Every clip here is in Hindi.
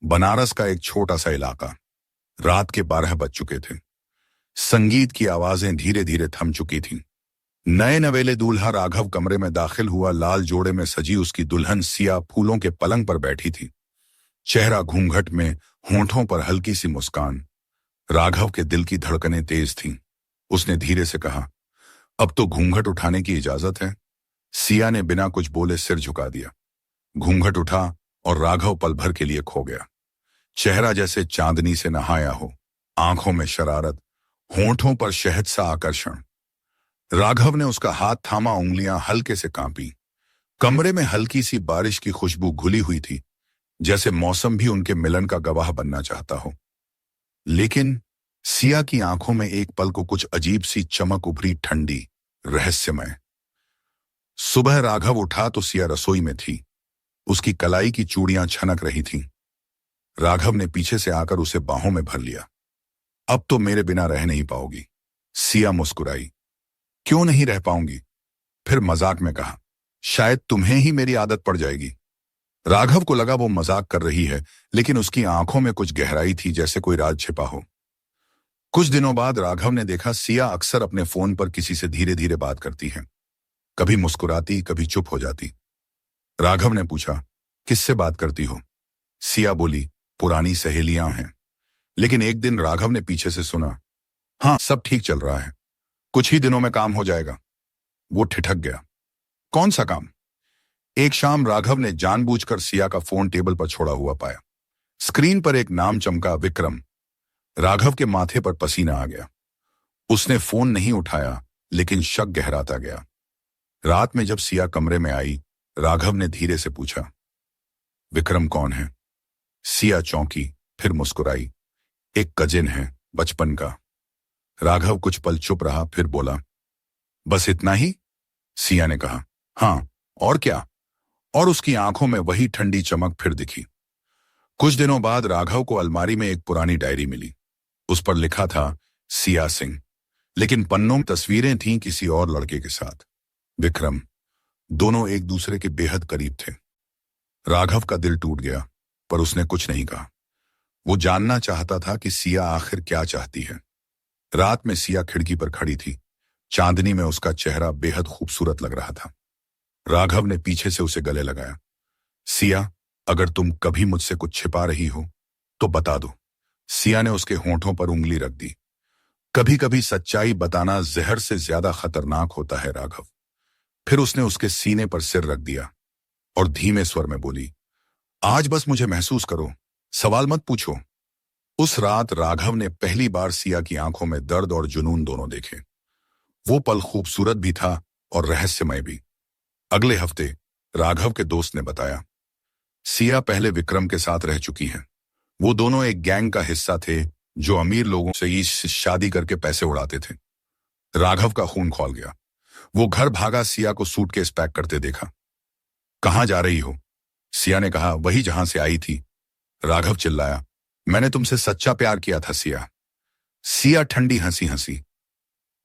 बनारस का एक छोटा सा इलाका। रात के 12 बज चुके थे। संगीत की आवाजें धीरे धीरे थम चुकी थीं। नए नवेले दूल्हा राघव कमरे में दाखिल हुआ। लाल जोड़े में सजी उसकी दुल्हन सिया फूलों के पलंग पर बैठी थी, चेहरा घूंघट में, होंठों पर हल्की सी मुस्कान। राघव के दिल की धड़कनें तेज थीं। उसने धीरे से कहा, अब तो घूंघट उठाने की इजाजत है। सिया ने बिना कुछ बोले सिर झुका दिया। घूंघट उठा और राघव पल भर के लिए खो गया। चेहरा जैसे चांदनी से नहाया हो, आंखों में शरारत, होंठों पर शहद सा आकर्षण। राघव ने उसका हाथ थामा, उंगलियां हल्के से कांपी। कमरे में हल्की सी बारिश की खुशबू घुली हुई थी, जैसे मौसम भी उनके मिलन का गवाह बनना चाहता हो। लेकिन सिया की आंखों में एक पल को कुछ अजीब सी चमक उभरी, ठंडी, रहस्यमय। सुबह राघव उठा तो सिया रसोई में थी। उसकी कलाई की चूड़ियां छनक रही थीं। राघव ने पीछे से आकर उसे बाहों में भर लिया। अब तो मेरे बिना रह नहीं पाओगी। सिया मुस्कुराई। क्यों नहीं रह पाऊंगी? फिर मजाक में कहा, शायद तुम्हें ही मेरी आदत पड़ जाएगी। राघव को लगा वो मजाक कर रही है, लेकिन उसकी आंखों में कुछ गहराई थी, जैसे कोई राज छिपा हो। कुछ दिनों बाद राघव ने देखा सिया अक्सर अपने फोन पर किसी से धीरे धीरे बात करती है। कभी मुस्कुराती, कभी चुप हो जाती। राघव ने पूछा, किससे बात करती हो? सिया बोली, पुरानी सहेलियां हैं। लेकिन एक दिन राघव ने पीछे से सुना, हाँ, सब ठीक चल रहा है, कुछ ही दिनों में काम हो जाएगा। वो ठिठक गया। कौन सा काम? एक शाम राघव ने जानबूझकर सिया का फोन टेबल पर छोड़ा हुआ पाया। स्क्रीन पर एक नाम चमका, विक्रम। राघव के माथे पर पसीना आ गया। उसने फोन नहीं उठाया, लेकिन शक गहराता गया। रात में जब सिया कमरे में आई, राघव ने धीरे से पूछा, विक्रम कौन है? सिया चौंकी, फिर मुस्कुराई। एक कजिन है, बचपन का। राघव कुछ पल चुप रहा, फिर बोला, बस इतना ही? सिया ने कहा, हाँ, और क्या? और उसकी आंखों में वही ठंडी चमक फिर दिखी। कुछ दिनों बाद राघव को अलमारी में एक पुरानी डायरी मिली। उस पर लिखा था, सिया सिंह, लेकिन पन्नों में तस्वीरें थीं किसी और लड़के के साथ। विक्रम। दोनों एक दूसरे के बेहद करीब थे। राघव का दिल टूट गया, पर उसने कुछ नहीं कहा। वो जानना चाहता था कि सिया आखिर क्या चाहती है। रात में सिया खिड़की पर खड़ी थी। चांदनी में उसका चेहरा बेहद खूबसूरत लग रहा था। राघव ने पीछे से उसे गले लगाया। सिया, अगर तुम कभी मुझसे कुछ छिपा रही हो तो बता दो। सिया ने उसके होंठों पर उंगली रख दी। कभी कभी सच्चाई बताना जहर से ज्यादा खतरनाक होता है, राघव। फिर उसने उसके सीने पर सिर रख दिया और धीमे स्वर में बोली, आज बस मुझे महसूस करो, सवाल मत पूछो। उस रात राघव ने पहली बार सिया की आंखों में दर्द और जुनून दोनों देखे। वो पल खूबसूरत भी था और रहस्यमय भी। अगले हफ्ते राघव के दोस्त ने बताया, सिया पहले विक्रम के साथ रह चुकी है। वो दोनों एक गैंग का हिस्सा थे जो अमीर लोगों से ही शादी करके पैसे उड़ाते थे। राघव का खून खौल गया। वो घर भागा, सिया को सूटकेस पैक करते देखा। कहां जा रही हो? सिया ने कहा, वही जहां से आई थी। राघव चिल्लाया, मैंने तुमसे सच्चा प्यार किया था सिया। सिया ठंडी हंसी हंसी,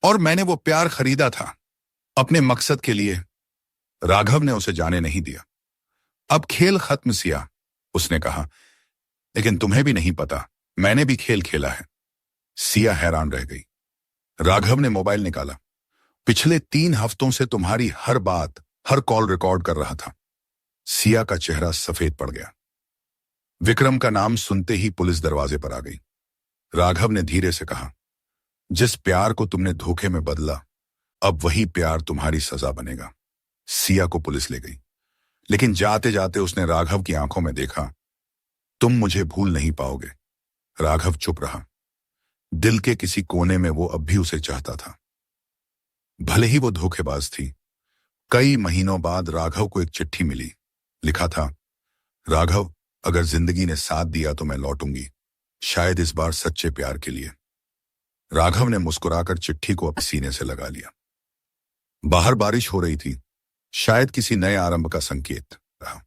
और मैंने वो प्यार खरीदा था अपने मकसद के लिए। राघव ने उसे जाने नहीं दिया। अब खेल खत्म सिया, उसने कहा, लेकिन तुम्हें भी नहीं पता, मैंने भी खेल खेला है। सिया हैरान रह गई। राघव ने मोबाइल निकाला। पिछले 3 हफ्तों से तुम्हारी हर बात, हर कॉल रिकॉर्ड कर रहा था। सिया का चेहरा सफेद पड़ गया। विक्रम का नाम सुनते ही पुलिस दरवाजे पर आ गई। राघव ने धीरे से कहा, जिस प्यार को तुमने धोखे में बदला, अब वही प्यार तुम्हारी सजा बनेगा। सिया को पुलिस ले गई, लेकिन जाते जाते उसने राघव की आंखों में देखा, तुम मुझे भूल नहीं पाओगे। राघव चुप रहा। दिल के किसी कोने में वो अब भी उसे चाहता था, भले ही वो धोखेबाज थी। कई महीनों बाद राघव को एक चिट्ठी मिली। लिखा था, राघव, अगर जिंदगी ने साथ दिया तो मैं लौटूंगी, शायद इस बार सच्चे प्यार के लिए। राघव ने मुस्कुराकर चिट्ठी को अपने सीने से लगा लिया। बाहर बारिश हो रही थी, शायद किसी नए आरंभ का संकेत रहा।